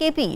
KP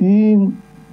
3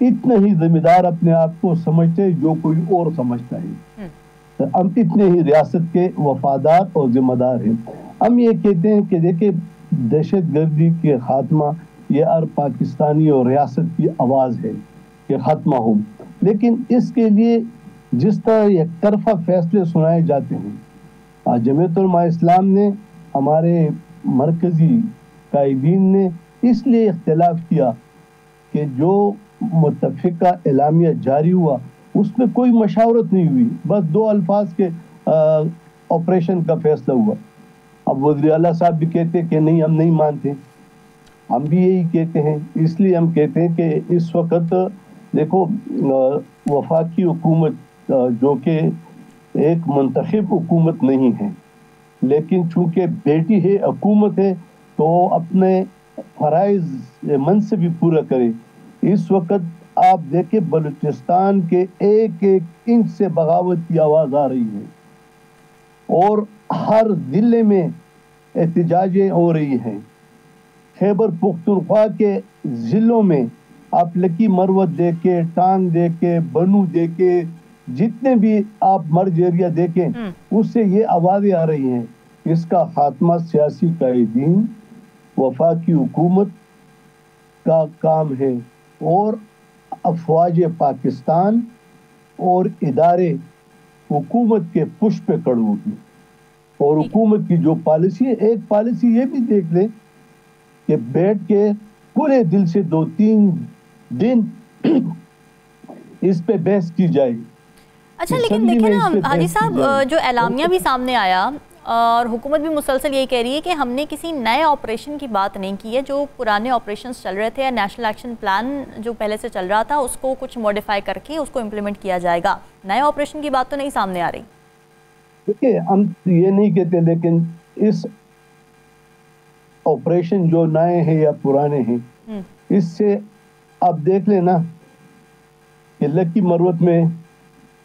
اتنے ہی ذمہ دار اپنے آپ کو سمجھتے ہیں جو کوئی اور سمجھتا ہے. ہم اتنے ہی ریاست کے وفادار اور ذمہ دار ہیں. ہم یہ کہتے ہیں کہ دیکھیں دہشت گردی کے خاتمہ یہ ہر پاکستانی اور ریاست کی آواز ہے کہ خاتمہ ہو، لیکن اس کے لیے جس طرح یک طرفہ فیصلے سنائے جاتے ہیں، جمعیت علماء اسلام نے، ہمارے مرکزی قائدین نے اس لیے اختلاف کیا کہ جو متفقہ اعلامیہ جاری ہوا اس میں کوئی مشاورت نہیں ہوئی، بس 2 الفاظ کے آپریشن کا فیصلہ ہوا. اب وزیر اعلیٰ صاحب بھی کہتے ہیں کہ نہیں ہم نہیں مانتے، ہم بھی یہی کہتے ہیں. اس لیے ہم کہتے ہیں کہ اس وقت دیکھو وفاقی حکومت جو کہ ایک منتخب حکومت نہیں ہے، لیکن چونکہ بیٹی ہے حکومت ہے تو اپنے فرائض منصب بھی پورا کرے. اس وقت آپ دیکھیں بلوچستان کے ایک ایک انچ سے بغاوت کی آواز آ رہی ہے اور ہر ضلع میں احتجاجیں ہو رہی ہیں. خیبر پختونخوا کے ضلعوں میں آپ لکی مروت دیکھیں، ٹانگ دیکھیں، بنو دیکھیں، جتنے بھی آپ مرج ایریا دیکھیں اس سے یہ آوازیں آ رہی ہیں. اس کا خاتمہ سیاسی قائدین، وفاقی حکومت کا کام ہے اور افواج پاکستان اور ادارے حکومت کے پش پہ کڑ ہوگی. اور حکومت کی جو پالیسی ہے، ایک پالیسی یہ بھی دیکھ لیں کہ بیٹھ کے پورے دل سے 2-3 دن اس پہ بحث کی جائے. اچھا لیکن دیکھیں نا حاجی صاحب، جو اعلامیہ بھی سامنے آیا اور حکومت بھی مسلسل یہ کہہ رہی ہے کہ ہم نے کسی نئے آپریشن کی بات نہیں کی ہے، جو پرانے آپریشنز چل رہے تھے، نیشنل ایکشن پلان جو پہلے سے چل رہا تھا اس کو کچھ موڈیفائی کر کے اس کو امپلیمنٹ کیا جائے گا. نئے آپریشن کی بات تو نہیں سامنے آ رہی. دیکھیں ہم یہ نہیں کہتے، لیکن اس آپریشن جو نئے ہیں یا پرانے ہیں، اس سے آپ دیکھ لینا کہ لکی مروت میں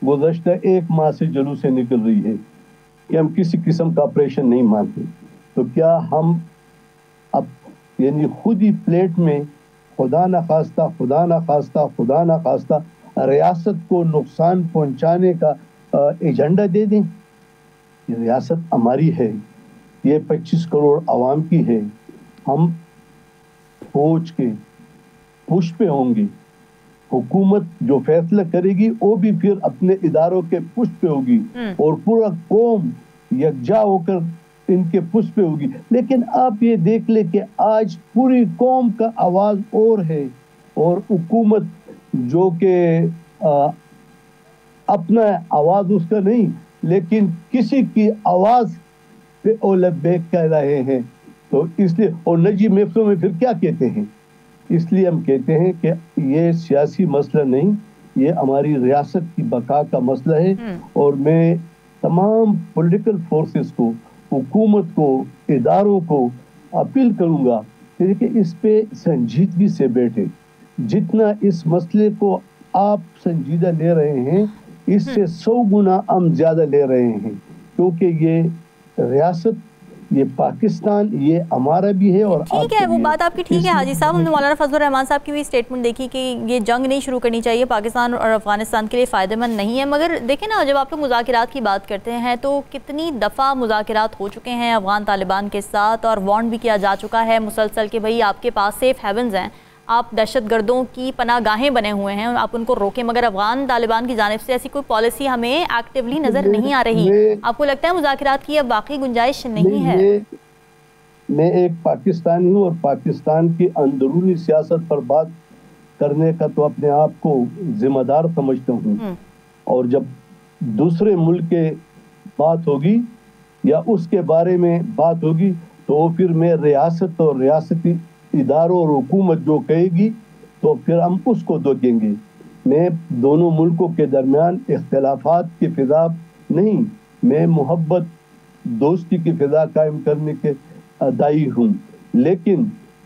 گزشتہ 1 ماہ سے جلوس سے نکل رہی ہے کہ ہم کسی قسم کا آپریشن نہیں مانتے. تو کیا ہم اب یعنی خود ہی پلیٹ میں خدا نخواستہ ریاست کو نقصان پہنچانے کا ایجنڈا دے دیں؟ یہ ریاست ہماری ہے، یہ 25 کروڑ عوام کی ہے. ہم فوج کے پش پہ ہوں گے، حکومت جو فیصلہ کرے گی وہ بھی پھر اپنے اداروں کے پش پہ ہوگی اور پورا قوم یکجا ہو کر ان کے پش پہ ہوگی. لیکن آپ یہ دیکھ لیں کہ آج پوری قوم کا آواز اور ہے اور حکومت جو کہ اپنا آواز اس کا نہیں لیکن کسی کی آواز پہ اولبیک کہہ رہے ہیں. تو اس لیے اور نجی محفلوں میں پھر کیا کہتے ہیں؟ اس لیے ہم کہتے ہیں کہ یہ سیاسی مسئلہ نہیں، یہ ہماری ریاست کی بقا کا مسئلہ ہے. اور میں تمام پولیٹیکل فورسز کو، حکومت کو، اداروں کو اپیل کروں گا کہ اس پہ سنجیدگی سے بیٹھے. جتنا اس مسئلے کو آپ سنجیدہ لے رہے ہیں اس سے 100 گنا ہم زیادہ لے رہے ہیں، کیونکہ یہ ریاست، یہ پاکستان، یہ ہمارا بھی ہے. اور ٹھیک ہے، وہ بات آپ کی ٹھیک ہے حاجی صاحب. ہم نے مولانا فضل الرحمان صاحب کی بھی اسٹیٹمنٹ دیکھی کہ یہ جنگ نہیں شروع کرنی چاہیے، پاکستان اور افغانستان کے لیے فائدہ مند نہیں ہے. مگر دیکھیں نا، جب آپ لوگ مذاکرات کی بات کرتے ہیں تو کتنی دفعہ مذاکرات ہو چکے ہیں افغان طالبان کے ساتھ اور وارن بھی کیا جا چکا ہے مسلسل کہ بھئی آپ کے پاس سیف ہیونز ہیں، آپ دہشت گردوں کی پناہ گاہیں بنے ہوئے ہیں، آپ ان کو روکیں. مگر افغان طالبان کی جانب سے ایسی کوئی پالیسی ہمیں ایکٹیولی نظر نہیں آ رہی. آپ کو لگتا ہے مذاکرات کی اب باقی گنجائش نہیں ہے؟ میں ایک پاکستانی ہوں اور پاکستان کی اندرونی سیاست پر بات کرنے کا تو اپنے آپ کو ذمہ دار سمجھتا ہوں. اور جب دوسرے ملک کے بات ہوگی یا اس کے بارے میں بات ہوگی تو پھر میں ریاست اور ریاستی اداروں اور حکومت جو کہے گی تو پھر ہم اس کو دیکھیں گے. میں دونوں ملکوں کے درمیان اختلافات کی فضا نہیں، میں محبت دوستی کی فضا قائم کرنے کے دائی ہوں. لیکن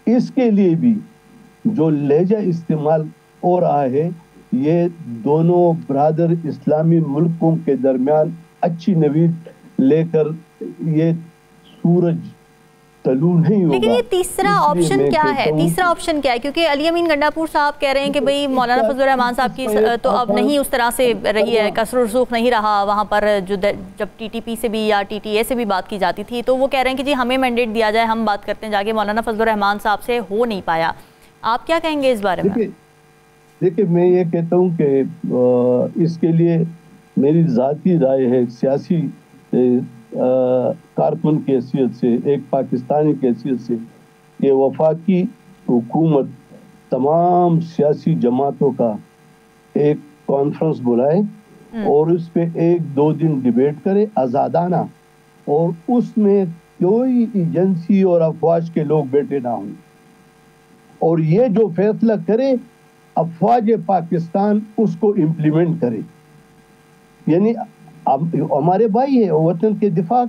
اس کے لیے بھی جو لہجہ استعمال ہو رہا ہے، یہ دونوں برادر اسلامی ملکوں کے درمیان اچھی نوید لے کر یہ سورج طلوع نہیں ہوگا. لیکن یہ تیسرا آپشن کیا ہے؟ تیسرا آپشن کیا ہے؟ کیونکہ علی امین گنڈاپور صاحب کہہ رہے ہیں کہ بھئی مولانا فضل الرحمان صاحب کی تو اب نہیں اس طرح سے رہی ہے، کثر و رسوخ نہیں رہا وہاں پر، جب ٹی ٹی پی سے بھی یا ٹی ٹی اے سے بھی بات کی جاتی تھی تو وہ کہہ رہے ہیں کہ جی ہمیں مینڈیٹ دیا جائے، ہم بات کرتے ہیں جا کے، مولانا فضل الرحمان صاحب سے ہو نہیں پایا. آپ کیا کہیں گے اس بارے میں؟ دیکھیں میں یہ کہتا ہوں کہ اس کے لیے میری ذاتی رائے ہے، سیاسی کارکن کی حیثیت سے، ایک پاکستانی کی حیثیت سے، کہ وفاقی حکومت تمام سیاسی جماعتوں کا ایک کانفرنس بلائے اور اس پہ 1-2 دن ڈیبیٹ کرے آزادانہ، اور اس میں کوئی ایجنسی اور افواج کے لوگ بیٹھے نہ ہوں، اور یہ جو فیصلہ کرے افواج پاکستان اس کو امپلیمنٹ کرے. یعنی ہمارے بھائی ہیں، وطن کے دفاع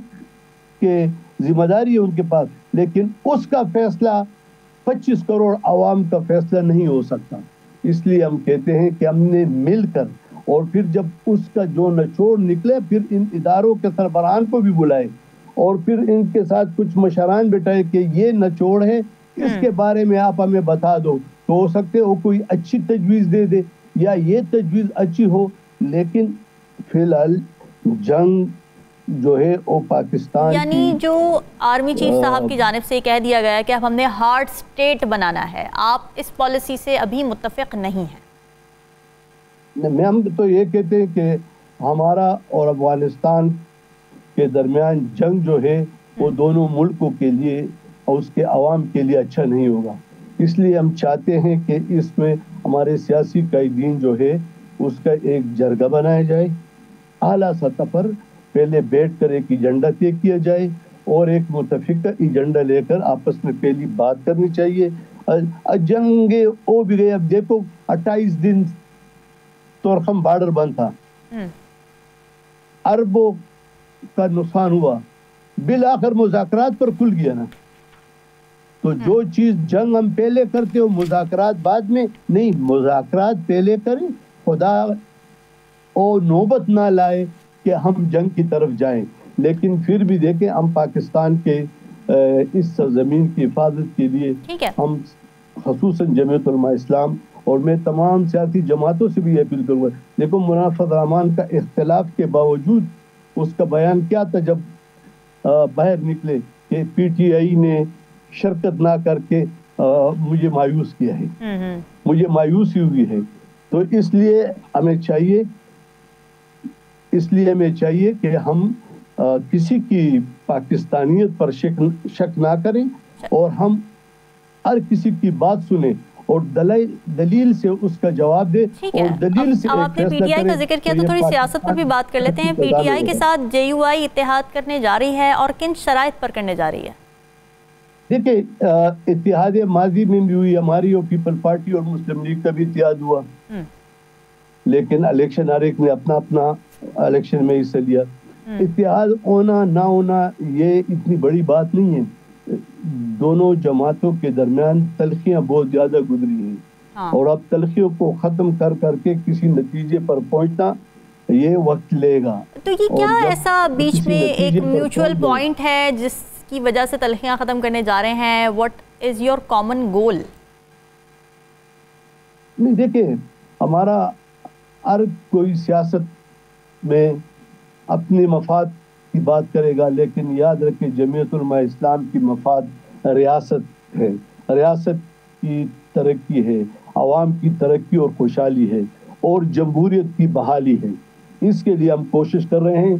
کے ذمہ داری ہے ان کے پاس، لیکن اس کا فیصلہ 25 کروڑ عوام کا فیصلہ نہیں ہو سکتا. اس لیے ہم کہتے ہیں کہ ہم نے مل کر، اور پھر جب اس کا جو نچوڑ نکلے پھر ان اداروں کے سربراہان کو بھی بلائے اور پھر ان کے ساتھ کچھ مشران بٹھائے کہ یہ نچوڑ ہے، اس کے بارے میں آپ ہمیں بتا دو. تو ہو سکتے ہو کوئی اچھی تجویز دے دے یا یہ تجویز اچھی ہو، لیکن فی الحال جنگ جو ہے وہ پاکستان، یعنی جو آرمی چیف صاحب کی جانب سے کہہ دیا گیا ہے کہ اب ہم نے ہارڈ سٹیٹ بنانا ہے، آپ اس پالیسی سے ابھی متفق نہیں ہیں؟ میں ہم تو یہ کہتے ہیں کہ ہمارا اور افغانستان کے درمیان جنگ جو ہے وہ دونوں ملکوں کے لیے اور اس کے عوام کے لیے اچھا نہیں ہوگا. اس لیے ہم چاہتے ہیں کہ اس میں ہمارے سیاسی قائدین جو ہے اس کا ایک جرگہ بنایا جائے، اعلیٰ سطح پر پہلے بیٹھ کر ایک ایجنڈا طے کیا جائے اور ایک متفقہ ایجنڈا لے کر آپس میں پہلی بات کرنی چاہیے. جنگ ہو بھی گئی، اب دیکھو 28 دن تورخم بارڈر بند تھا، اربوں کا نقصان ہوا، بالآخر مذاکرات پر کھل گیا نا. تو جو چیز جنگ ہم پہلے کرتے ہو مذاکرات بعد میں نہیں، مذاکرات پہلے کریں، خدا اور نوبت نہ لائے کہ ہم جنگ کی طرف جائیں. لیکن پھر بھی دیکھیں ہم پاکستان کے اس سرزمین کی حفاظت کے لیے ہم خصوصاً جمعیت علماء اسلام، اور میں تمام سیاسی جماعتوں سے بھی اپیل کروں گا. دیکھو مولانا فضل الرحمان کا اختلاف کے باوجود اس کا بیان کیا تھا جب باہر نکلے کہ پی ٹی آئی نے شرکت نہ کر کے مجھے مایوس کیا ہے، مجھے مایوسی ہوئی ہے. تو اس لیے ہمیں چاہیے کہ ہم کسی کی پاکستانیت پر شک نہ کریں اور ہم ہر کسی کی بات سنیں اور دلیل سے اس کا جواب دے اور دلیل سے. اب آپ نے پی ٹی آئی کا ذکر کیا تو تھوڑی سیاست پر بھی بات کر لیتے ہیں. پی ٹی آئی کے ساتھ جے یو آئی اتحاد کرنے جا رہی ہے اور کن شرائط پر کرنے جا رہی ہے؟ دیکھیں اتحاد ماضی میں بھی ہوئی، ہماری اور پیپل پارٹی اور مسلم لیگ کا بھی اتحاد ہوا، لیکن الیکشن ہر ایک نے اپنا الیکشن میں حصہ لیا. اتحاد ہونا نہ ہونا یہ اتنی بڑی بات نہیں ہے. دونوں جماعتوں کے درمیان تلخیاں بہت زیادہ گزری ہیں اور اب تلخیوں کو ختم کر کے کسی نتیجے پر پہنچنا یہ وقت لے گا. تو یہ کیا ایسا بیچ میں ایک میوچول پوائنٹ ہے جس کی وجہ سے تلخیاں ختم کرنے جا رہے ہیں؟ What is your common goal? نہیں دیکھیں، ہمارا ہر کوئی سیاست میں اپنے مفاد کی بات کرے گا، لیکن یاد رکھیں جمعیت علماء اسلام کی مفاد ریاست ہے، ریاست کی ترقی ہے، عوام کی ترقی اور خوشحالی ہے اور جمہوریت کی بحالی ہے. اس کے لیے ہم کوشش کر رہے ہیں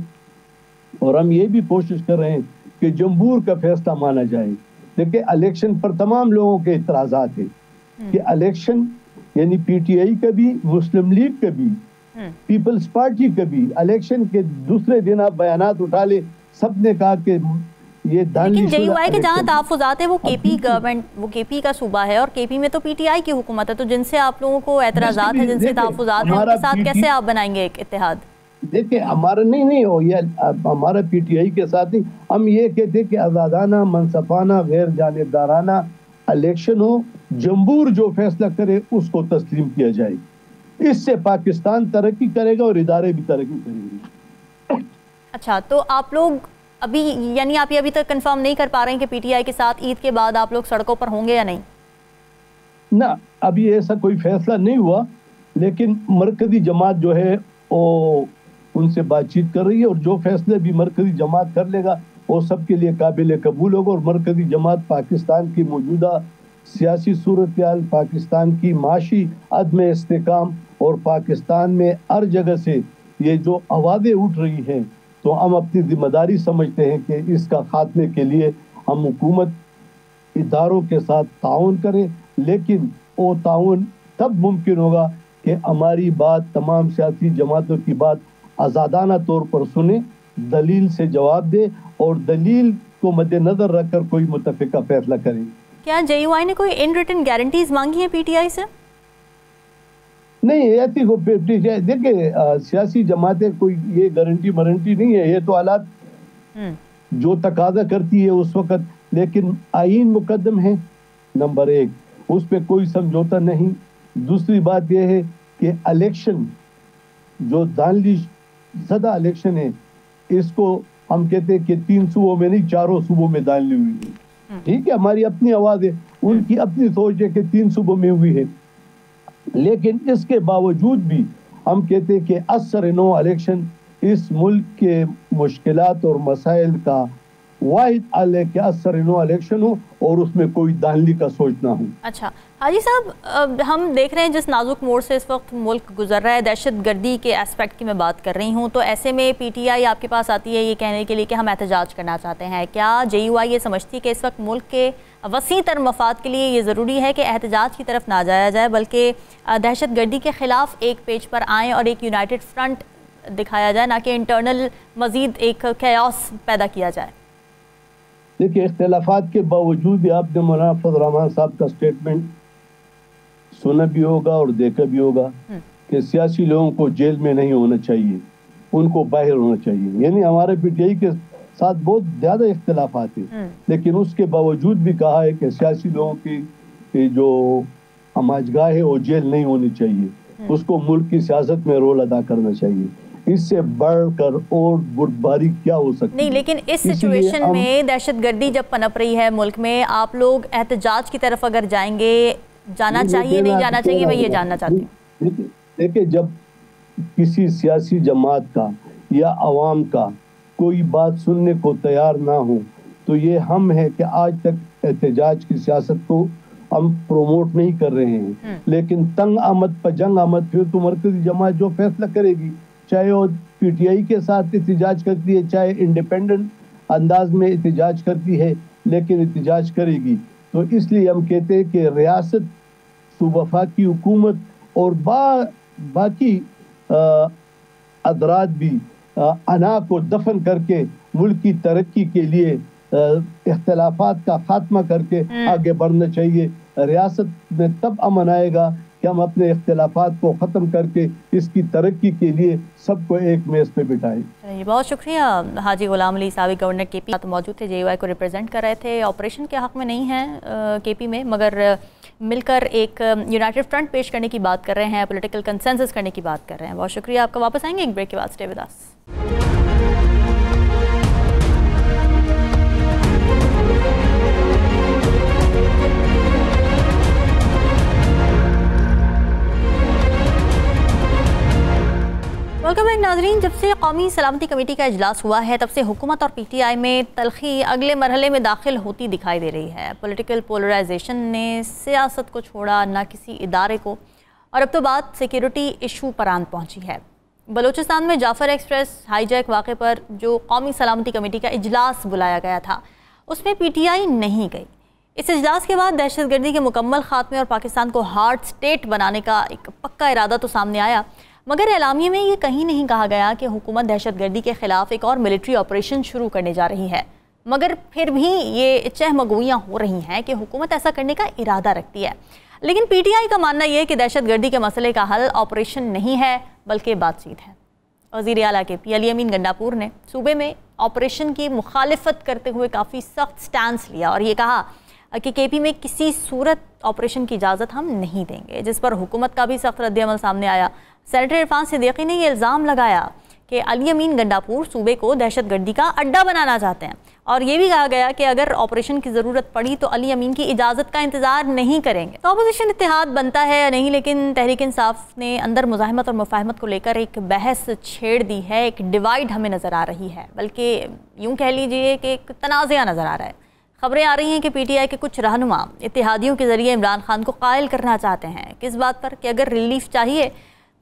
اور ہم یہ بھی کوشش کر رہے ہیں کہ جمہور کا فیصلہ مانا جائے. دیکھیں الیکشن پر تمام لوگوں کے اعتراضات ہیں کہ الیکشن یعنی پی ٹی آئی کا بھی، مسلم لیگ کا بھی، پیپلز پارٹی کا بھی، الیکشن کے دوسرے دن آپ بیانات اٹھا لے، سب نے کہا کہ یہ لیکن جے یو آئی کے جہاں تحفظات ہیں وہ کے پی گورنمنٹ، وہ کے پی کا صوبہ ہے اور کے پی میں تو پی ٹی آئی کی حکومت ہے، تو جن سے آپ لوگوں کو اعتراضات ہیں، جن سے تحفظات ہیں، ان کے ساتھ کیسے آپ بنائیں گے ایک اتحاد؟ دیکھیں ہمارا نہیں ہو یہ ہمارا پی ٹی آئی کے ساتھ نہیں، ہم یہ کہتے ہیں کہ آزادانہ، منصفانہ، غیر جانبدارانہ الیکشن ہو، جمہور جو فیصلہ کرے اس کو تسلیم کیا جائے. اس سے پاکستان ترقی کرے گا اور ادارے بھی ترقی کریں گے. اچھا، تو آپ لوگ ابھی یعنی آپ یہ ابھی تک کنفرم نہیں کر پا رہے ہیں کہ پی ٹی آئی کے ساتھ عید کے بعد آپ لوگ سڑکوں پر ہوں گے یا نہیں؟ نہ ابھی ایسا کوئی فیصلہ نہیں ہوا، لیکن مرکزی جماعت جو ہے وہ ان سے بات چیت کر رہی ہے، اور جو فیصلے بھی مرکزی جماعت کر لے گا وہ سب کے لیے قابل قبول ہوگا. اور مرکزی جماعت پاکستان کی موجودہ سیاسی صورتحال، پاکستان کی معاشی عدم استحکام اور پاکستان میں ہر جگہ سے یہ جو آوازیں اٹھ رہی ہیں، تو ہم اپنی ذمہ داری سمجھتے ہیں کہ اس کا خاتمے کے لیے ہم حکومت اداروں کے ساتھ تعاون کریں، لیکن وہ تعاون تب ممکن ہوگا کہ ہماری بات تمام سیاسی جماعتوں کی بات آزادانہ طور پر سنیں، دلیل سے جواب دے اور دلیل کو مد نظر رکھ کر کوئی متفقہ فیصلہ کریں. کیا جے یو آئی نے کوئی ان ریٹن گارنٹیز مانگی ہیں پی ٹی آئی سے؟ نہیں، ایسی کو دیکھیں سیاسی جماعتیں کوئی یہ گارنٹی نہیں ہے، یہ تو حالات جو تقاضا کرتی ہے اس وقت، لیکن آئین مقدم ہے نمبر 1، اس پہ کوئی سمجھوتا نہیں. دوسری بات یہ ہے کہ الیکشن جو دانلی زدہ الیکشن ہے، اس کو ہم کہتے ہیں کہ 3 صوبوں میں نہیں 4 صوبوں میں دانلی ہوئی ہے. ٹھیک ہے، ہماری اپنی آواز ہے، ان کی اپنی سوچ ہے کہ 3 صوبوں میں ہوئی ہے، لیکن اس کے باوجود بھی ہم کہتے ہیں کہ اثر نو الیکشن اس ملک کے مشکلات اور مسائل کا واحد حل ہے کہ اثر نو الیکشن ہو اور اس میں کوئی دانلی کا سوچ نہ ہو. اچھا حاجی صاحب، ہم دیکھ رہے ہیں جس نازک موڑ سے اس وقت ملک گزر رہا ہے، دہشت گردی کے اسپیکٹ کی میں بات کر رہی ہوں، تو ایسے میں پی ٹی آئی آپ کے پاس آتی ہے یہ کہنے کے لیے کہ ہم احتجاج کرنا چاہتے ہیں. کیا جے یو آئی یہ سمجھتی ہے کہ اس وقت ملک کے وسیع تر مفاد کے لیے یہ ضروری ہے کہ احتجاج کی طرف نہ جایا جائے، بلکہ دہشت گردی کے خلاف ایک پیج پر آئیں اور ایک یونائٹڈ فرنٹ دکھایا جائے، نہ کہ انٹرنل مزید ایک کیاس پیدا کیا جائے؟ دیکھیں، اختلافات کے باوجود بھی آپ نے مولانا فضل الرحمان صاحب کا سٹیٹمنٹ سنا بھی ہوگا اور دیکھا بھی ہوگا کہ سیاسی لوگوں کو جیل میں نہیں ہونا چاہیے، ان کو باہر ہونا چاہیے. یعنی ہمارے پی ٹی آئی کے ساتھ بہت زیادہ اختلافات ہیں، لیکن اس کے باوجود بھی کہا ہے کہ سیاسی لوگوں کی جو ہماجگاہ ہے وہ جیل نہیں ہونی چاہیے، اس کو ملک کی سیاست میں رول ادا کرنا چاہیے. اس سے بڑھ کر اور بردباری کیا ہو سکتی نہیں، لیکن اس سچویشن میں دہشت گردی جب پنپ رہی ہے ملک میں، آپ لوگ احتجاج کی طرف اگر جائیں گے، جانا چاہیے نہیں جانا چاہیے، میں یہ جاننا چاہتی ہوں. دیکھیں، جب کسی سیاسی جماعت کا یا عوام کا کوئی بات سننے کو تیار نہ ہو، تو یہ ہم ہے کہ آج تک احتجاج کی سیاست کو ہم پروموٹ نہیں کر رہے ہیں، لیکن تنگ آمد پر جنگ آمد پھر تو مرکزی جماعت جو فیصلہ کرے گی، چاہے وہ پی ٹی آئی کے ساتھ احتجاج کرتی ہے، چاہے انڈیپینڈنٹ انداز میں احتجاج کرتی ہے، لیکن احتجاج کرے گی. تو اس لیے ہم کہتے ہیں کہ ریاست، وفاقی حکومت اور باقی ادرات بھی انا کو دفن کر کے ملک کی ترقی کے لیے اختلافات کا خاتمہ کر کے آگے بڑھنا چاہیے. ریاست میں تب امن آئے گا کہ ہم اپنے اختلافات کو ختم کر کے اس کی ترقی کے لیے سب کو ایک میز پہ بٹھائیں. بہت شکریہ حاجی غلام علی، سابق گورنر کے پی موجود تھے، جے یو آئی کو ریپرزینٹ کر رہے تھے. آپریشن کے حق میں نہیں ہیں کے پی میں، مگر مل کر ایک یونائٹڈ فرنٹ پیش کرنے کی بات کر رہے ہیں، پولیٹیکل کنسنسس کرنے کی بات کر رہے ہیں. بہت شکریہ آپ کا. واپس آئیں گے ایک بریک کے بعد. Stay with us. Welcome back ناظرین. جب سے قومی سلامتی کمیٹی کا اجلاس ہوا ہے، تب سے حکومت اور پی ٹی آئی میں تلخی اگلے مرحلے میں داخل ہوتی دکھائی دے رہی ہے. پولیٹیکل پولرائزیشن نے سیاست کو چھوڑا، نہ کسی ادارے کو، اور اب تو بات سیکیورٹی ایشو پر آن پہنچی ہے. بلوچستان میں جعفر ایکسپریس ہائی جیک واقعے پر جو قومی سلامتی کمیٹی کا اجلاس بلایا گیا تھا، اس میں پی ٹی آئی نہیں گئی. اس اجلاس کے بعد دہشت گردی کے مکمل خاتمے اور پاکستان کو ہارڈ سٹیٹ بنانے کا ایک پکا ارادہ تو سامنے آیا، مگر اعلامیے میں یہ کہیں نہیں کہا گیا کہ حکومت دہشت گردی کے خلاف ایک اور ملٹری آپریشن شروع کرنے جا رہی ہے. مگر پھر بھی یہ چہمگوئیاں ہو رہی ہیں کہ حکومت ایسا کرنے کا ارادہ رکھتی ہے. لیکن پی ٹی آئی کا ماننا یہ ہے کہ دہشت گردی کے مسئلے کا حل آپریشن نہیں ہے بلکہ بات چیت ہے. وزیر اعلیٰ کے پی علی امین گنڈاپور نے صوبے میں آپریشن کی مخالفت کرتے ہوئے کافی سخت سٹانس لیا اور یہ کہا کہ کے پی میں کسی صورت آپریشن کی اجازت ہم نہیں دیں گے، جس پر حکومت کا بھی سخت رد عمل سامنے آیا. سینیٹر عرفان صدیقی نے یہ الزام لگایا کہ علی امین گنڈاپور صوبے کو دہشت گردی کا اڈا بنانا چاہتے ہیں، اور یہ بھی کہا گیا کہ اگر آپریشن کی ضرورت پڑی تو علی امین کی اجازت کا انتظار نہیں کریں گے۔ تو اپوزیشن اتحاد بنتا ہے یا نہیں، لیکن تحریک انصاف نے اندر مزاحمت اور مفاہمت کو لے کر ایک بحث چھیڑ دی ہے، ایک ڈیوائیڈ ہمیں نظر آ رہی ہے، بلکہ یوں کہہ لیجئے کہ ایک تنازعہ نظر آ رہا ہے۔ خبریں آ رہی ہیں کہ پی ٹی آئی کے کچھ رہنما اتحادیوں کے ذریعے عمران خان کو قائل کرنا چاہتے ہیں، کس بات پر کہ اگر ریلیف چاہیے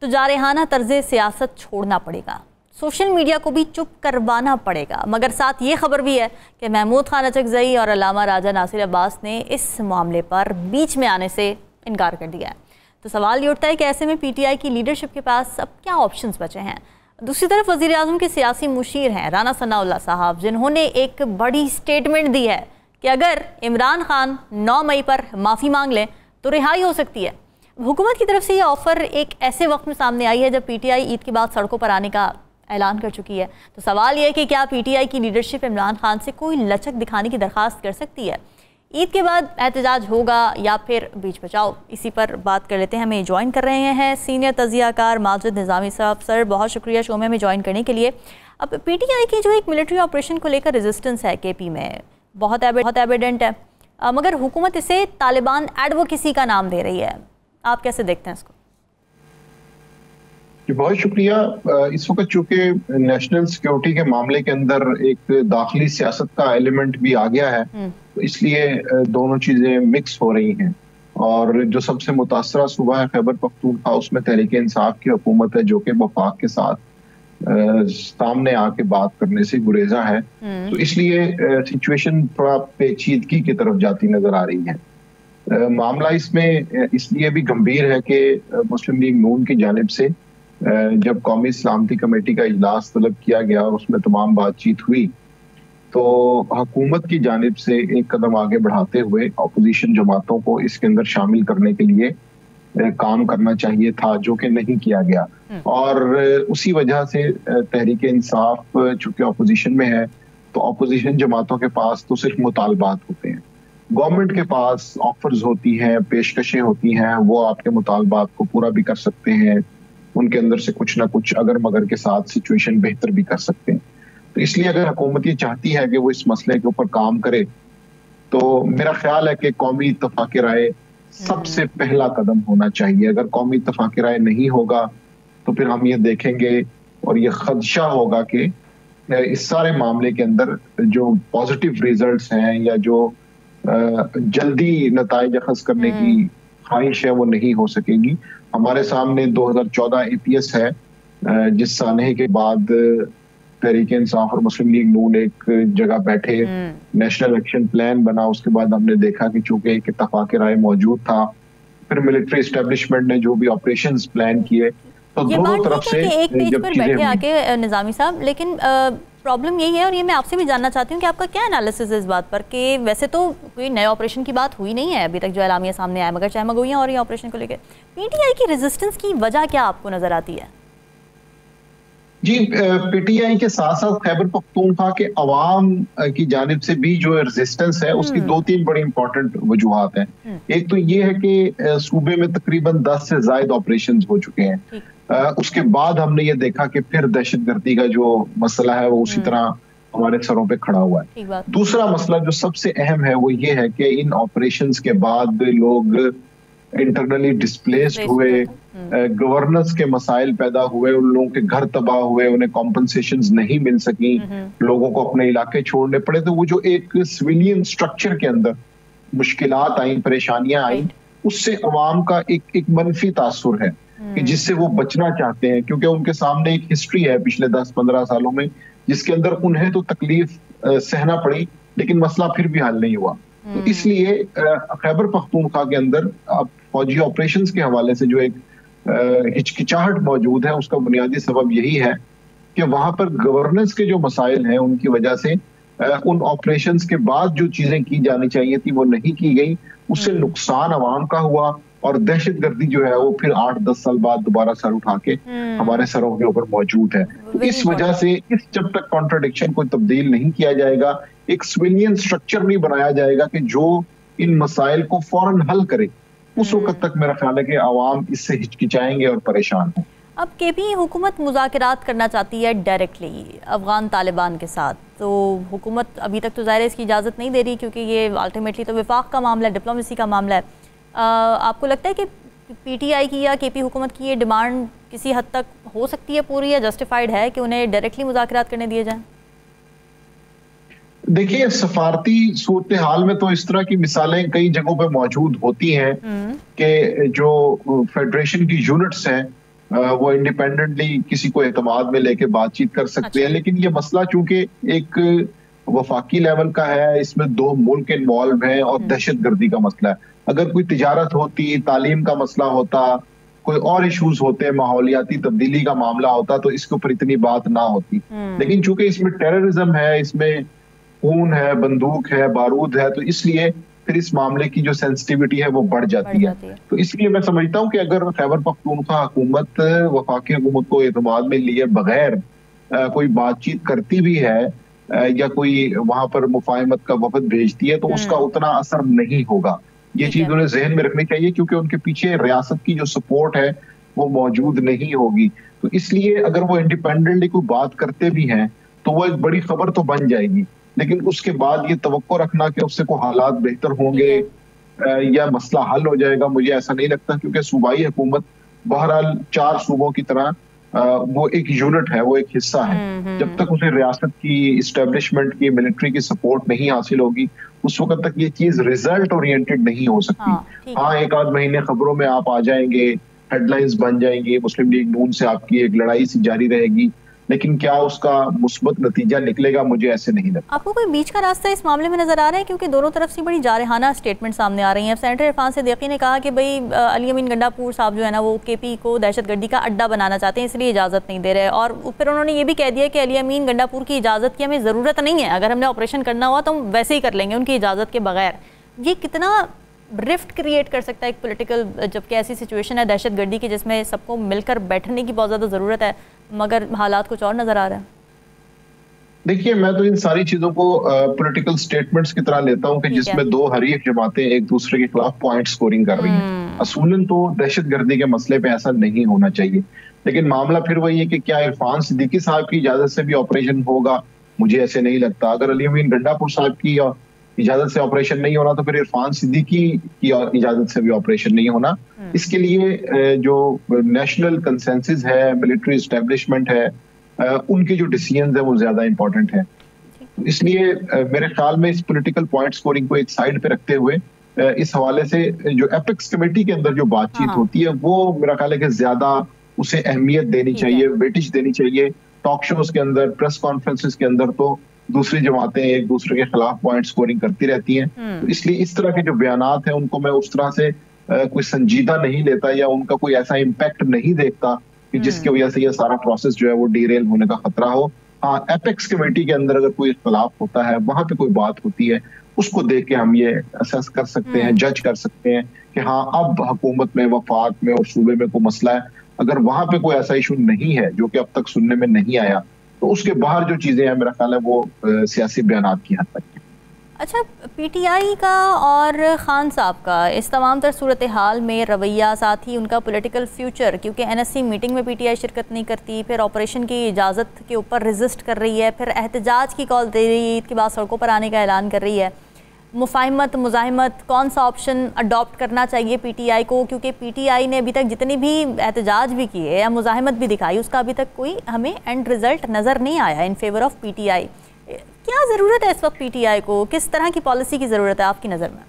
تو جارحانہ طرز سیاست چھوڑنا پڑے گا، سوشل میڈیا کو بھی چپ کروانا پڑے گا۔ مگر ساتھ یہ خبر بھی ہے کہ محمود خان اچکزئی اور علامہ راجہ ناصر عباس نے اس معاملے پر بیچ میں آنے سے انکار کر دیا ہے۔ تو سوال یہ اٹھتا ہے کہ ایسے میں پی ٹی آئی کی لیڈرشپ کے پاس اب کیا آپشنز بچے ہیں؟ دوسری طرف وزیر اعظم کے سیاسی مشیر ہیں رانا ثناء اللہ صاحب، جنہوں نے ایک بڑی سٹیٹمنٹ دی ہے کہ اگر عمران خان 9 مئی پر معافی مانگ لیں تو رہائی ہو سکتی ہے۔ حکومت کی طرف سے یہ آفر ایک ایسے وقت میں سامنے آئی ہے جب پی ٹی آئی عید کے بعد سڑکوں پر آنے کا اعلان کر چکی ہے۔ تو سوال یہ ہے کہ کیا پی ٹی آئی کی لیڈرشپ عمران خان سے کوئی لچک دکھانے کی درخواست کر سکتی ہے؟ عید کے بعد احتجاج ہوگا یا پھر بیچ بچاؤ؟ اسی پر بات کر لیتے ہیں۔ ہمیں جوائن کر رہے ہیں سینئر تجزیہ کار ماجد نظامی صاحب۔ سر بہت شکریہ شو میں ہمیں جوائن کرنے کے لیے۔ اب پی ٹی آئی کی جو ایک ملٹری آپریشن کو لے کر ریزسٹنس ہے کے پی میں بہت ایویڈنٹ ہے، مگر حکومت اسے طالبان ایڈوکیسی کا نام دے رہی ہے، آپ کیسے دیکھتے ہیں اس کو؟ بہت شکریہ۔ اس وقت چونکہ نیشنل سیکیورٹی کے معاملے کے اندر ایک داخلی سیاست کا ایلیمنٹ بھی آ گیا ہے، تو اس لیے دونوں چیزیں مکس ہو رہی ہیں، اور جو سب سے متاثرہ صوبہ ہے خیبر پختونخوا، اس میں تحریک انصاف کی حکومت ہے جو کہ وفاق کے ساتھ سامنے آ کے بات کرنے سے گریزاں ہے، تو اس لیے سچویشن تھوڑا پیچیدگی کی طرف جاتی نظر آ رہی ہے۔ معاملہ اس میں اس لیے بھی گمبھیر ہے کہ مسلم لیگ نون کی جانب سے جب قومی سلامتی کمیٹی کا اجلاس طلب کیا گیا اور اس میں تمام بات چیت ہوئی، تو حکومت کی جانب سے ایک قدم آگے بڑھاتے ہوئے اپوزیشن جماعتوں کو اس کے اندر شامل کرنے کے لیے کام کرنا چاہیے تھا، جو کہ نہیں کیا گیا، اور اسی وجہ سے تحریک انصاف چونکہ اپوزیشن میں ہے تو اپوزیشن جماعتوں کے پاس تو صرف مطالبات ہوتے ہیں، گورنمنٹ کے پاس آفرز ہوتی ہیں، پیشکشیں ہوتی ہیں، وہ آپ کے مطالبات کو پورا بھی کر سکتے ہیں، ان کے اندر سے کچھ نہ کچھ اگر مگر کے ساتھ سچویشن بہتر بھی کر سکتے ہیں۔ تو اس لیے اگر حکومت یہ چاہتی ہے کہ وہ اس مسئلے کے اوپر کام کرے، تو میرا خیال ہے کہ قومی اتفاق رائے سب سے پہلا قدم ہونا چاہیے۔ اگر قومی اتفاق رائے نہیں ہوگا تو پھر ہم یہ دیکھیں گے اور یہ خدشہ ہوگا کہ اس سارے معاملے کے اندر جو پازیٹیو ریزلٹس ہیں یا جو جلدی نتائج اخذ کرنے کی خواہش ہے وہ نہیں ہو سکے گی۔ ہمارے سامنے 2014 اے پی ایس ہے، جس سانحے کے بعد تحریک انصاف اور مسلم لیگ نون ایک جگہ بیٹھے، نیشنل ایکشن پلان بنا، اس کے بعد ہم نے دیکھا کہ چونکہ ایک اتفاق رائے موجود تھا، پھر ملٹری اسٹیبلشمنٹ نے جو بھی آپریشنز پلان کیے، تو دونوں طرف سے ایک پیج پر بیٹھے آ کے نظامی صاحب، لیکن پرابلم یہی ہے، اور یہ میں آپ سے بھی جاننا چاہتی ہوں کہ آپ کا کیا انالیسس ہے اس بات پر کہ ویسے تو کوئی نئے آپریشن کی بات ہوئی نہیں ہے ابھی تک جو اعلامیہ سامنے آیا، مگر چہمگوئیاں اور یہ آپریشن کو لے کے پی ٹی آئی کی ریزسٹنس کی وجہ کیا آپ کو نظر آتی ہے؟ جی، پی ٹی آئی کے ساتھ ساتھ خیبر پختونخوا کے عوام کی جانب سے بھی جو ریزسٹنس ہے اس کی 2-3 بڑی امپورٹنٹ وجوہات ہیں۔ ایک تو یہ ہے کہ صوبے میں تقریباً 10 سے زائد آپریشنز ہو چکے ہیں، اس کے بعد ہم نے یہ دیکھا کہ پھر دہشت گردی کا جو مسئلہ ہے وہ اسی طرح ہمارے سروں پہ کھڑا ہوا ہے۔ دوسرا مسئلہ جو سب سے اہم ہے وہ یہ ہے کہ ان آپریشنز کے بعد لوگ انٹرنلی ڈسپلیسڈ ہوئے، گورننس کے مسائل پیدا ہوئے، ان لوگوں کے گھر تباہ ہوئے، انہیں کمپنسیشنز نہیں مل سکی، لوگوں کو اپنے علاقے چھوڑنے پڑے، تو وہ جو ایک سویلین سٹرکچر کے اندر مشکلات آئیں، پریشانیاں آئیں، اس سے عوام کا ایک منفی تاثر ہے کہ جس سے وہ بچنا چاہتے ہیں، کیونکہ ان کے سامنے ایک ہسٹری ہے پچھلے 10-15 سالوں میں جس کے اندر انہیں تو تکلیف سہنا پڑی لیکن مسئلہ پھر بھی حل نہیں ہوا۔ تو اس لیے خیبر پختونخوا کے اندر اب فوجی آپریشنز کے حوالے سے جو ایک ہچکچاہٹ موجود ہے، اس کا بنیادی سبب یہی ہے کہ وہاں پر گورننس کے جو مسائل ہیں ان کی وجہ سے ان آپریشنز کے بعد جو چیزیں کی جانی چاہیے تھی وہ نہیں کی گئی، اس سے نقصان عوام کا ہوا، اور دہشت گردی جو ہے وہ پھر 8-10 سال بعد دوبارہ سر اٹھا کے ہمارے سروں کے اوپر موجود ہے۔ تو اس وجہ سے جب تک کانٹراڈکشن کو تبدیل نہیں کیا جائے گا، ایک سویلین سٹرکچر نہیں بنایا جائے گا کہ جو ان مسائل کو فوراً حل کرے، اس وقت تک میرا خیال ہے کہ عوام اس سے ہچکچائیں گے اور پریشان ہوں۔ اب کے پی حکومت مذاکرات کرنا چاہتی ہے ڈائریکٹلی افغان طالبان کے ساتھ، تو حکومت ابھی تک تو ظاہر ہے اس کی اجازت نہیں دے رہی، کیونکہ یہ الٹیمیٹلی تو وفاق کا معاملہ ہے، ڈپلومیسی کا معاملہ ہے۔ آپ کو لگتا ہے کہ پی ٹی آئی کی یا کے پی حکومت کی یہ ڈیمانڈ کسی حد تک ہو سکتی ہے پوری، یا جسٹیفائڈ ہے کہ انہیں ڈائریکٹلی مذاکرات کرنے دیے جائیں؟ دیکھیے سفارتی صورتحال میں تو اس طرح کی مثالیں کئی جگہوں پہ موجود ہوتی ہیں کہ جو فیڈریشن کی یونٹس ہیں وہ انڈیپینڈنٹلی کسی کو اعتماد میں لے کے بات چیت کر سکتے ہیں، لیکن یہ مسئلہ چونکہ ایک وفاقی لیول کا ہے، اس میں دو ملک انوالو ہیں اور دہشت گردی کا مسئلہ ہے۔ اگر کوئی تجارت ہوتی، تعلیم کا مسئلہ ہوتا، کوئی اور ایشوز ہوتے، ماحولیاتی تبدیلی کا معاملہ ہوتا، تو اس کے اوپر اتنی بات نہ ہوتی، لیکن چونکہ اس میں ٹیررزم ہے، اس میں خون ہے، بندوق ہے، بارود ہے، تو اس لیے پھر اس معاملے کی جو سینسٹیوٹی ہے وہ بڑھ جاتی ہے۔ تو اس لیے میں سمجھتا ہوں کہ اگر خیبر پختونخوا حکومت وفاقی حکومت کو اعتماد میں لیے بغیر کوئی بات چیت کرتی بھی ہے یا کوئی وہاں پر مفاہمت کا وفد بھیجتی ہے، تو اس کا اتنا اثر نہیں ہوگا۔ یہ چیز انہیں ذہن میں رکھنی چاہیے، کیونکہ ان کے پیچھے ریاست کی جو سپورٹ ہے وہ موجود نہیں ہوگی۔ تو اس لیے اگر وہ انڈیپینڈنٹلی کوئی بات کرتے بھی ہیں تو وہ ایک بڑی خبر تو بن جائے گی، لیکن اس کے بعد یہ توقع رکھنا کہ اس سے کوئی حالات بہتر ہوں گے یا مسئلہ حل ہو جائے گا، مجھے ایسا نہیں لگتا، کیونکہ صوبائی حکومت بہرحال 4 صوبوں کی طرح وہ ایک یونٹ ہے، وہ ایک حصہ ہے۔ جب تک اسے ریاست کی اسٹیبلشمنٹ کی ملٹری کی سپورٹ نہیں حاصل ہوگی، اس وقت تک یہ چیز ریزلٹ اورینٹڈ نہیں ہو سکتی۔ ہاں ایک آدھ مہینے خبروں میں آپ آ جائیں گے، ہیڈ لائنز بن جائیں گی، مسلم لیگ نون سے آپ کی ایک لڑائی سی جاری رہے گی، لیکن کیا اس کا مثبت نتیجہ نکلے گا، مجھے ایسے نہیں لگتا۔ آپ کو کوئی بیچ کا راستہ اس معاملے میں نظر آ رہا ہے؟ کیونکہ دونوں طرف سے بڑی جارحانہ اسٹیٹمنٹ سامنے آ رہی ہیں۔ سینیٹر عرفان صدیقی نے کہا کہ بھئی علی امین گنڈاپور صاحب جو ہے نا وہ کے پی کو دہشت گردی کا اڈا بنانا چاہتے ہیں، اس لیے اجازت نہیں دے رہے، اور پھر انہوں نے یہ بھی کہہ دیا کہ علی امین گنڈاپور کی اجازت کی ہمیں ضرورت نہیں ہے، اگر ہم نے آپریشن کرنا ہوا تو ہم ویسے ہی کر لیں گے ان کی اجازت کے بغیر۔ یہ کتنا رفٹ کریٹ کر سکتا ہے ایک پولیٹیکل، جبکہ ایسی سچویشن ہے دہشت گردی کی جس میں سب کو مل کر بیٹھنے کی بہت زیادہ ضرورت ہے، مگر حالات کچھ اور نظر آ رہے ہیں۔ دیکھیے میں تو ان ساری چیزوں کو پولیٹیکل سٹیٹمنٹس کی طرح لیتا ہوں کہ جس میں دو حریف جماعتیں ایک دوسرے کے خلاف پوائنٹ سکورنگ کر رہی ہیں۔ اصولاً تو دہشت گردی کے مسئلے پہ ایسا نہیں ہونا چاہیے، لیکن معاملہ پھر وہی ہے کہ کیا عرفان صدیقی صاحب کی اجازت سے بھی آپریشن ہوگا، مجھے ایسے نہیں لگتا۔ اگر علی امین گنڈاپور صاحب کی اجازت سے آپریشن نہیں ہونا تو پھر عرفان صدیقی کی اجازت سے بھی آپریشن نہیں ہونا۔ اس کے لیے جو نیشنل کنسنسس ہے، ملٹری اسٹیبلشمنٹ ہے، ان کے جو ڈیسیژنز ہیں وہ زیادہ امپورٹنٹ ہیں۔ اس لیے میرے خیال میں اس پولیٹیکل پوائنٹ سکورنگ کو ایک سائڈ پہ رکھتے ہوئے اس حوالے سے جو ایپکس کمیٹی کے اندر جو بات چیت ہوتی ہے وہ میرا خیال ہے کہ زیادہ اسے اہمیت دینی چاہیے، ویٹیج دینی چاہیے۔ ٹاک شوز کے اندر، پریس کانفرنسز کے اندر تو دوسری جماعتیں ایک دوسرے کے خلاف پوائنٹ سکورنگ کرتی رہتی ہیں، تو اس لیے اس طرح کے جو بیانات ہیں ان کو میں اس طرح سے کوئی سنجیدہ نہیں لیتا یا ان کا کوئی ایسا امپیکٹ نہیں دیکھتا کہ جس کی وجہ سے یہ سارا پروسیس جو ہے وہ ڈیریل ہونے کا خطرہ ہو۔ ہاں ایپیکس کمیٹی کے اندر اگر کوئی اختلاف ہوتا ہے، وہاں پہ کوئی بات ہوتی ہے، اس کو دیکھ کے ہم یہ اسیس کر سکتے ہیں، جج کر سکتے ہیں کہ ہاں اب حکومت میں، وفاق میں اور صوبے میں کوئی مسئلہ ہے۔ اگر وہاں پہ کوئی ایسا ایشو نہیں ہے جو کہ اب تک سننے میں نہیں آیا، تو اس کے باہر جو چیزیں ہیں میرا خیال ہے وہ سیاسی بیانات کی حد تک ہیں۔ اچھا، پی ٹی آئی کا اور خان صاحب کا اس تمام تر صورتحال میں رویہ، ساتھ ہی ان کا پولیٹیکل فیوچر، کیونکہ این ایس سی میٹنگ میں پی ٹی آئی شرکت نہیں کرتی، پھر آپریشن کی اجازت کے اوپر ریزسٹ کر رہی ہے، پھر احتجاج کی کال دے رہی ہے، عید کے بعد سڑکوں پر آنے کا اعلان کر رہی ہے۔ مفاہمت، مزاحمت، کون سا آپشن اڈاپٹ کرنا چاہیے پی ٹی آئی کو؟ کیونکہ پی ٹی آئی نے ابھی تک جتنے بھی احتجاج بھی کیے یا مزاحمت بھی دکھائی، اس کا ابھی تک کوئی ہمیں اینڈ رزلٹ نظر نہیں آیا in favour of P T I. کیا ضرورت ہے اس وقت پی ٹی آئی کو؟ کس طرح کی پالیسی کی ضرورت ہے آپ کی نظر میں؟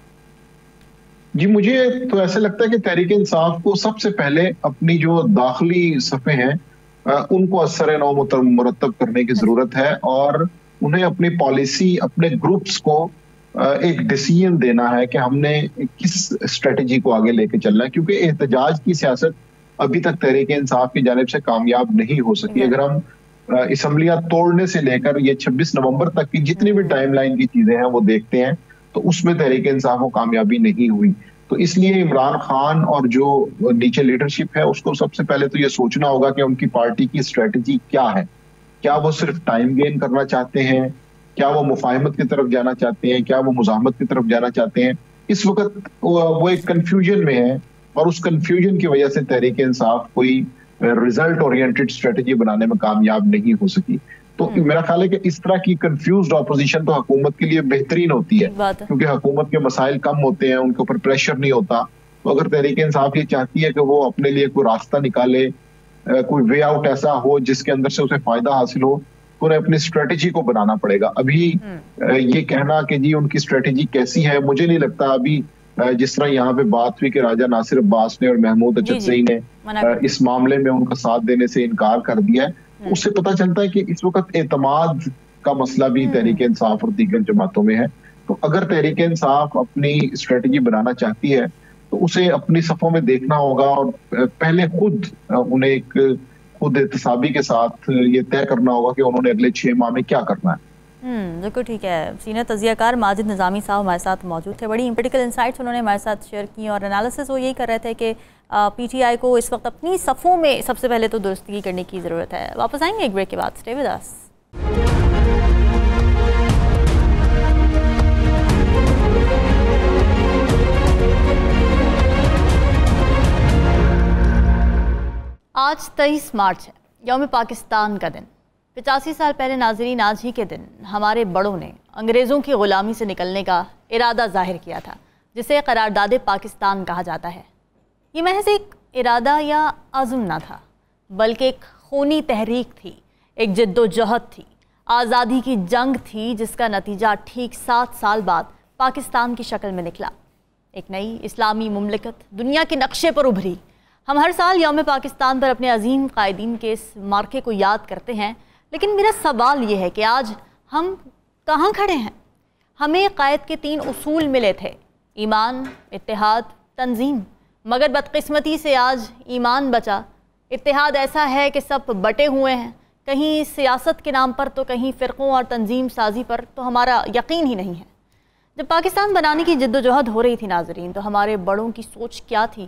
جی مجھے تو ایسا لگتا ہے کہ تحریک انصاف کو سب سے پہلے اپنی جو داخلی صفحے ہیں ان کو اثر نو مرتب کرنے کی ضرورت ہے، اور انہیں اپنی پالیسی، اپنے گروپس کو ایک ڈیسیژن دینا ہے کہ ہم نے کس اسٹریٹجی کو آگے لے کے چلنا ہے، کیونکہ احتجاج کی سیاست ابھی تک تحریک انصاف کی جانب سے کامیاب نہیں ہو سکی۔ اگر ہم اسمبلیاں توڑنے سے لے کر یہ 26 نومبر تک کی جتنی بھی ٹائم لائن کی چیزیں ہیں وہ دیکھتے ہیں تو اس میں تحریک انصاف کو کامیابی نہیں ہوئی۔ تو اس لیے عمران خان اور جو نیچے لیڈرشپ ہے اس کو سب سے پہلے تو یہ سوچنا ہوگا کہ ان کی پارٹی کی اسٹریٹجی کیا ہے۔ کیا وہ صرف ٹائم گین کرنا چاہتے ہیں؟ کیا وہ مفاہمت کی طرف جانا چاہتے ہیں؟ کیا وہ مزاحمت کی طرف جانا چاہتے ہیں؟ اس وقت وہ ایک کنفیوژن میں ہے، اور اس کنفیوژن کی وجہ سے تحریک انصاف کوئی ریزلٹ اورینٹڈ اسٹریٹجی بنانے میں کامیاب نہیں ہو سکی. تو میرا خیال ہے کہ اس طرح کی کنفیوزڈ اپوزیشن تو حکومت کے لیے بہترین ہوتی ہے, کیونکہ حکومت کے مسائل کم ہوتے ہیں, ان کے اوپر پریشر نہیں ہوتا. تو اگر تحریک انصاف یہ چاہتی ہے کہ وہ اپنے لیے کوئی راستہ نکالے, کوئی وے آؤٹ ایسا ہو جس کے اندر سے اسے فائدہ حاصل ہو, تو انہیں اپنی اسٹریٹجی کو بنانا پڑے گا. ابھی یہ کہنا کہ جی ان کی اسٹریٹجی کیسی ہے, مجھے نہیں لگتا. ابھی جس طرح یہاں پہ بات ہوئی کہ راجہ ناصر عباس نے اور محمود اجدزئی نے اس معاملے میں ان کا ساتھ دینے سے انکار کر دیا ہے, اس سے پتہ چلتا ہے کہ اس وقت اعتماد کا مسئلہ بھی تحریک انصاف اور دیگر جماعتوں میں ہے. تو اگر تحریک انصاف اپنی اسٹریٹجی بنانا چاہتی ہے تو اسے اپنی صفوں میں دیکھنا ہوگا, اور پہلے خود انہیں ایک خود احتسابی کے ساتھ یہ طے کرنا ہوگا کہ انہوں نے اگلے 6 ماہ میں کیا کرنا ہے. بالکل ٹھیک ہے. سینئر تجزیہ کار ماجد نظامی صاحب ہمارے ساتھ موجود تھے. بڑی امپیریکل انسائٹس انہوں نے ہمارے ساتھ شیئر کی, اور انالیسس وہ یہی کر رہے تھے کہ پی ٹی آئی کو اس وقت اپنی صفوں میں سب سے پہلے تو درستگی کرنے کی ضرورت ہے. واپس آئیں گے ایک بریک کے بعد. Stay with us. آج 23 مارچ ہے, یوم پاکستان کا دن. 85 سال پہلے ناظرین آج ہی کے دن ہمارے بڑوں نے انگریزوں کی غلامی سے نکلنے کا ارادہ ظاہر کیا تھا, جسے قرارداد پاکستان کہا جاتا ہے. یہ محض ایک ارادہ یا عزم نہ تھا, بلکہ ایک خونی تحریک تھی, ایک جد و جہد تھی, آزادی کی جنگ تھی, جس کا نتیجہ ٹھیک 7 سال بعد پاکستان کی شکل میں نکلا. ایک نئی اسلامی مملکت دنیا کے نقشے پر ابھری. ہم ہر سال یوم پاکستان پر اپنے عظیم قائدین کے اس مارکے کو یاد کرتے ہیں, لیکن میرا سوال یہ ہے کہ آج ہم کہاں کھڑے ہیں؟ ہمیں قائد کے 3 اصول ملے تھے, ایمان, اتحاد, تنظیم. مگر بدقسمتی سے آج ایمان بچا, اتحاد ایسا ہے کہ سب بٹے ہوئے ہیں, کہیں سیاست کے نام پر تو کہیں فرقوں اور تنظیم سازی پر. تو ہمارا یقین ہی نہیں ہے. جب پاکستان بنانے کی جد و جہد ہو رہی تھی ناظرین, تو ہمارے بڑوں کی سوچ کیا تھی,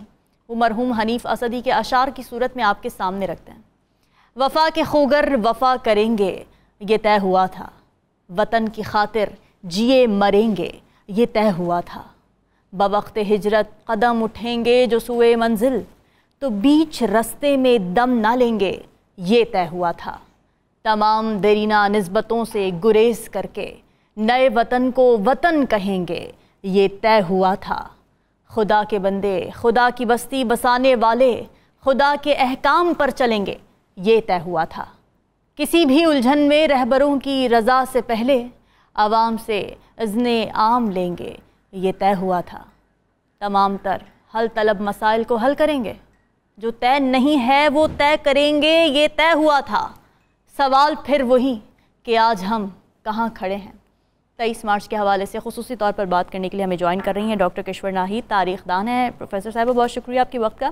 وہ مرحوم حنیف اسدی کے اشعار کی صورت میں آپ کے سامنے رکھتے ہیں. وفا کے خوگر وفا کریں گے, یہ طے ہوا تھا. وطن کی خاطر جیے مریں گے, یہ طے ہوا تھا. بوقت ہجرت قدم اٹھیں گے جو سوئے منزل, تو بیچ رستے میں دم نہ لیں گے, یہ طے ہوا تھا. تمام دیرینہ نسبتوں سے گریز کر کے نئے وطن کو وطن کہیں گے, یہ طے ہوا تھا. خدا کے بندے خدا کی بستی بسانے والے خدا کے احکام پر چلیں گے, یہ طے ہوا تھا. کسی بھی الجھن میں رہبروں کی رضا سے پہلے عوام سے اذن عام لیں گے, یہ طے ہوا تھا. تمام تر حل طلب مسائل کو حل کریں گے, جو طے نہیں ہے وہ طے کریں گے, یہ طے ہوا تھا. سوال پھر وہی کہ آج ہم کہاں کھڑے ہیں. 23 مارچ کے حوالے سے خصوصی طور پر بات کرنے کے لیے ہمیں جوائن کر رہی ہیں ڈاکٹر کشور ناہید, تاریخ دان ہیں. پروفیسر صاحبہ بہت شکریہ آپ کے وقت کا.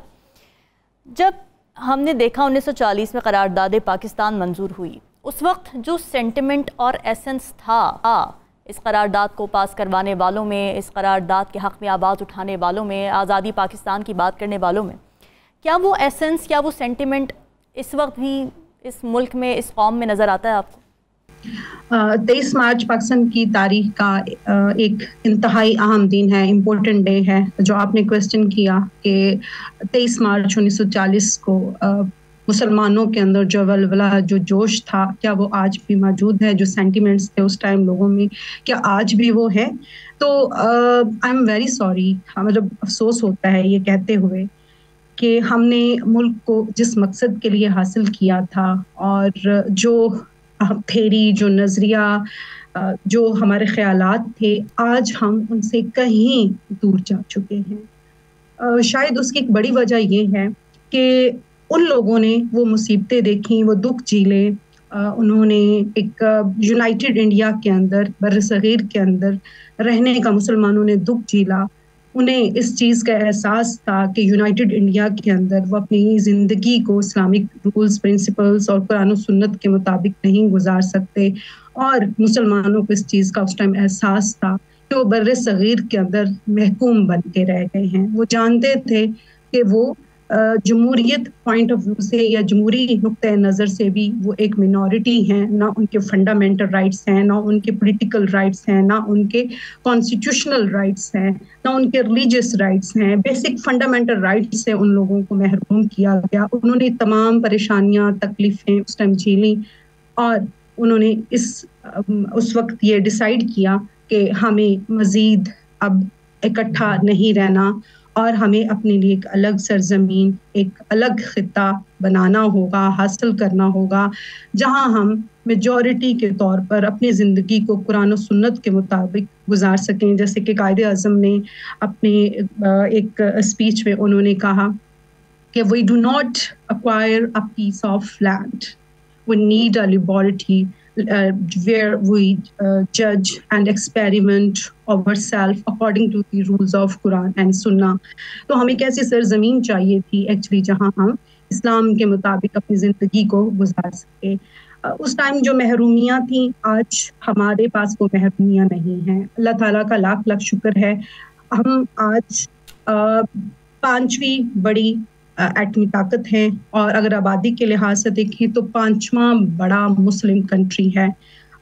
جب ہم نے دیکھا 1940 میں قرارداد پاکستان منظور ہوئی, اس وقت جو سینٹیمنٹ اور ایسنس تھا اس قرارداد کو پاس کروانے والوں میں, اس قرارداد کے حق میں آواز اٹھانے والوں میں, آزادی پاکستان کی بات کرنے والوں میں, کیا وہ ایسنس یا وہ سینٹیمنٹ اس وقت بھی اس ملک میں, اس قوم میں نظر آتا ہے آپ کو؟ 23 مارچ پاکستان کی تاریخ کا ایک انتہائی اہم دن ہے, امپورٹنٹ ڈے ہے. جو آپ نے کویسچن کیا کہ 23 مارچ 1940 کو مسلمانوں کے اندر جو ولولہ, جو جوش تھا, کیا وہ آج بھی موجود ہے؟ جو سینٹیمنٹس تھے اس ٹائم لوگوں میں, کیا آج بھی وہ ہے؟ تو آئی ایم ویری سوری, مطلب افسوس ہوتا ہے یہ کہتے ہوئے کہ ہم نے ملک کو جس مقصد کے لیے حاصل کیا تھا, اور جو تھیری, جو نظریہ, جو ہمارے خیالات تھے, آج ہم ان سے کہیں دور جا چکے ہیں. شاید اس کی ایک بڑی وجہ یہ ہے کہ ان لوگوں نے وہ مصیبتیں دیکھیں, وہ دکھ جھیلے, انہوں نے ایک یونائٹڈ انڈیا کے اندر, بر صغیر کے اندر رہنے کا مسلمانوں نے دکھ جھیلا. انہیں اس چیز کا احساس تھا کہ یونائٹڈ انڈیا کے اندر وہ اپنی زندگی کو اسلامک رولز, پرنسپلز اور قرآن و سنت کے مطابق نہیں گزار سکتے, اور مسلمانوں کو اس چیز کا اس ٹائم احساس تھا کہ وہ بر صغیر کے اندر محکوم بن کے رہ گئے ہیں. وہ جانتے تھے کہ وہ جمہوریت پوائنٹ آف ویو سے یا جمہوری نقطۂ نظر سے بھی وہ ایک منورٹی ہیں. نہ ان کے فنڈامنٹل رائٹس ہیں, نہ ان کے پولیٹیکل رائٹس ہیں, نہ ان کے کانسٹیٹیوشنل رائٹس ہیں, نہ ان کے ریلیجیس رائٹس ہیں. بیسک فنڈامنٹل رائٹس سے ان لوگوں کو محروم کیا گیا. انہوں نے تمام پریشانیاں, تکلیفیں اس ٹائم جھیلیں, اور انہوں نے اس وقت یہ ڈیسائیڈ کیا کہ ہمیں مزید اب اکٹھا نہیں رہنا اور ہمیں اپنے لیے ایک الگ سرزمین, ایک الگ خطہ بنانا ہوگا, حاصل کرنا ہوگا, جہاں ہم میجورٹی کے طور پر اپنی زندگی کو قرآن و سنت کے مطابق گزار سکیں. جیسے کہ قائد اعظم نے اپنے ایک اسپیچ میں انہوں نے کہا کہ we do not acquire a piece of land, we need a liberty where we judge and experiment ourselves according to the rules of Quran and Sunnah. تو ہمیں کیسی سرزمین چاہیے تھی ایکچولی جہاں ہم اسلام کے مطابق اپنی زندگی کو گزار سکے. اس ٹائم جو محرومیاں تھیں, آج ہمارے پاس وہ محرومیاں نہیں ہیں. اللہ تعالیٰ کا لاکھ لاکھ شکر ہے, ہم آج 5ویں بڑی ایٹمی طاقت ہیں, اور اگر آبادی کے لحاظ سے دیکھیں تو 5واں بڑا مسلم کنٹری ہے.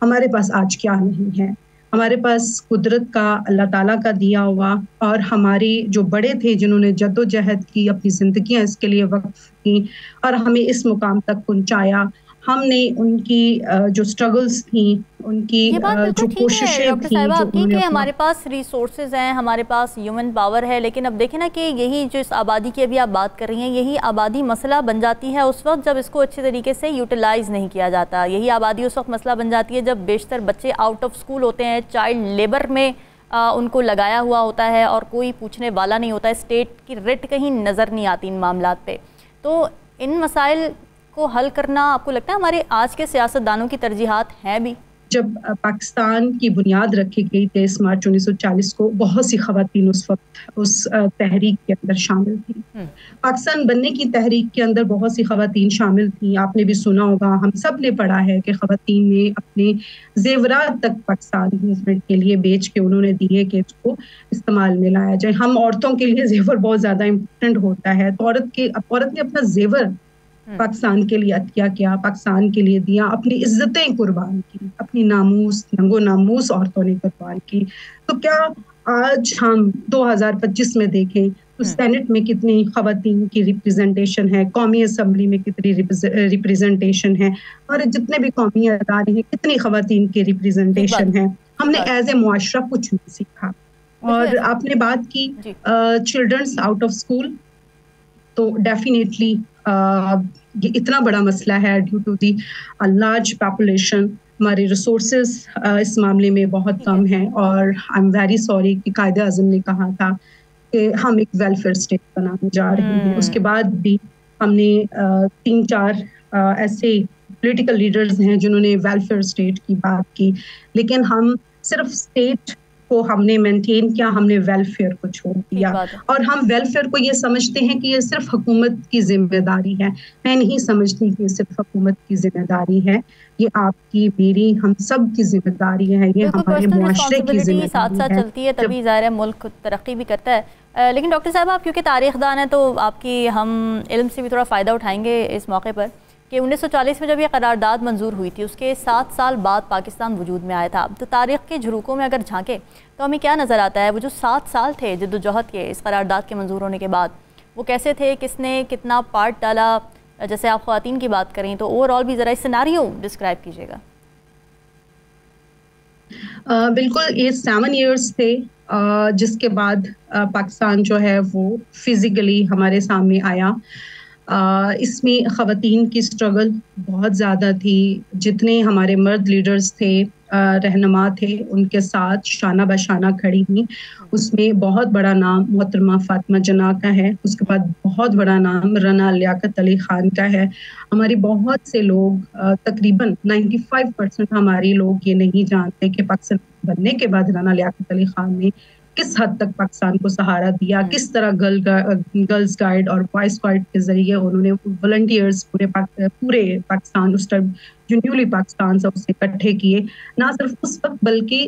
ہمارے پاس آج کیا نہیں ہے؟ ہمارے پاس قدرت کا, اللہ تعالیٰ کا دیا ہوا, اور ہمارے جو بڑے تھے جنہوں نے جد و جہد کی, اپنی زندگیاں اس کے لیے وقف کی اور ہمیں اس مقام تک پہنچایا. ہم نے ان کی جو سٹرگلز تھیں, ان کی جو کوششیں تھیں, کہ ہمارے پاس ریسورسز ہیں, ہمارے پاس ہیومن پاور ہے, لیکن اب دیکھیں نا کہ یہی جو اس آبادی کی ابھی آپ بات کر رہی ہیں, یہی آبادی مسئلہ بن جاتی ہے اس وقت جب اس کو اچھے طریقے سے یوٹیلائز نہیں کیا جاتا. یہی آبادی اس وقت مسئلہ بن جاتی ہے جب بیشتر بچے آؤٹ آف اسکول ہوتے ہیں, چائلڈ لیبر میں ان کو لگایا ہوا ہوتا ہے اور کوئی پوچھنے والا نہیں ہوتا ہے. اسٹیٹ کی رٹ کہیں نظر نہیں آتی ان معاملات پہ. تو ان مسائل کو حل کرنا آپ کو لگتا ہے ہمارے آج کے سیاستدانوں کی ترجیحات ہیں بھی؟ جب پاکستان کی بنیاد رکھی گئی 23 مارچ 1940 کو, بہت سی خواتین اس وقت اس تحریک کے اندر شامل تھیں. پاکستان بننے کی تحریک کے اندر بہت سی خواتین شامل تھیں. آپ نے بھی سنا ہوگا, ہم سب نے پڑھا ہے کہ خواتین نے اپنے زیورات تک پاکستان موومنٹ کے لیے بیچ کے انہوں نے دیے کہ اس کو استعمال میں لایا جائے. ہم عورتوں کے لیے زیور بہت زیادہ امپورٹنٹ ہوتا ہے, تو عورت نے اپنا زیور پاکستان کے لیے عطیہ کیا, پاکستان کے لیے دیا, اپنی عزتیں قربان کی, اپنی ناموس, ننگو ناموس عورتوں نے قربان کی. تو کیا آج ہم 2025 میں دیکھیں تو سینٹ میں کتنی خواتین کی ریپریزنٹیشن ہے, قومی اسمبلی میں کتنی ریپریزنٹیشن ہے, اور جتنے بھی قومی ادارے ہیں کتنی خواتین کی ریپریزنٹیشن ہے. ہم نے ایز اے معاشرہ کچھ نہیں سیکھا. اور آپ نے بات کی چلڈرنس آؤٹ آف اسکول, تو ڈیفینیٹلی یہ اتنا بڑا مسئلہ ہے due to the large population. ہمارے ریسورسز اس معاملے میں بہت کم ہیں, اور آئی ایم ویری سوری کہ قائد اعظم نے کہا تھا کہ ہم ایک ویلفیئر اسٹیٹ بنانے جا رہے ہیں. اس کے بعد بھی ہم نے 3-4 ایسے پولیٹیکل لیڈرز ہیں جنہوں نے ویلفیئر اسٹیٹ کی بات کی, لیکن ہم صرف اسٹیٹ کو ہم نے مینٹین کیا, ہم نے ویلفیئر کو چھوڑ دیا. اور ہم ویلفیئر کو یہ سمجھتے ہیں کہ یہ صرف حکومت کی ذمہ داری ہے. میں نہیں سمجھتی کہ یہ صرف حکومت کی ذمہ داری ہے, یہ آپ کی, میری, ہم سب کی ذمہ داری ہے, یہ ہمارے معاشرے کی ذمہ داری ہے. ساتھ ساتھ چلتی ہے تبھی ظاہر ہے ملک ترقی بھی کرتا ہے. لیکن ڈاکٹر صاحب آپ کیونکہ تاریخ دان ہیں تو آپ کی ہم علم سے بھی تھوڑا فائدہ اٹھائیں گے اس موقع پر کہ 1940 میں جب یہ قرارداد منظور ہوئی تھی اس کے 7 سال بعد پاکستان وجود میں آیا تھا. تو تاریخ کے جھروکوں میں اگر جھانکیں تو ہمیں کیا نظر آتا ہے وہ جو 7 سال تھے جد و جہد کے اس قرارداد کے منظور ہونے کے بعد, وہ کیسے تھے, کس نے کتنا پارٹ ڈالا؟ جیسے آپ خواتین کی بات کریں تو اوور آل بھی ذرا سیناریو ڈسکرائب کیجیے گا. بالکل, یہ 7 ایئرس تھے جس کے بعد پاکستان جو ہے وہ فزیکلی ہمارے سامنے آیا. اس میں خواتین کی سٹرگل بہت زیادہ تھی. جتنے ہمارے مرد لیڈرز تھے, رہنما تھے, ان کے ساتھ شانہ بشانہ کھڑی ہوئی. اس میں بہت بڑا نام محترمہ فاطمہ جناح کا ہے, اس کے بعد بہت بڑا نام رانا لیاقت علی خان کا ہے. ہماری بہت سے لوگ, تقریباً 95% ہمارے لوگ یہ نہیں جانتے کہ پاکستان بننے کے بعد رانا لیاقت علی خان نے کس حد تک پاکستان کو سہارا دیا, کس طرح گرلز گائیڈ اور بوائز گائیڈ کے ذریعے انہوں نے والنٹیئرز پورے پاکستان, اس ٹائم جو نیولی پاکستان سے اسے اکٹھے کیے. نہ صرف اس وقت بلکہ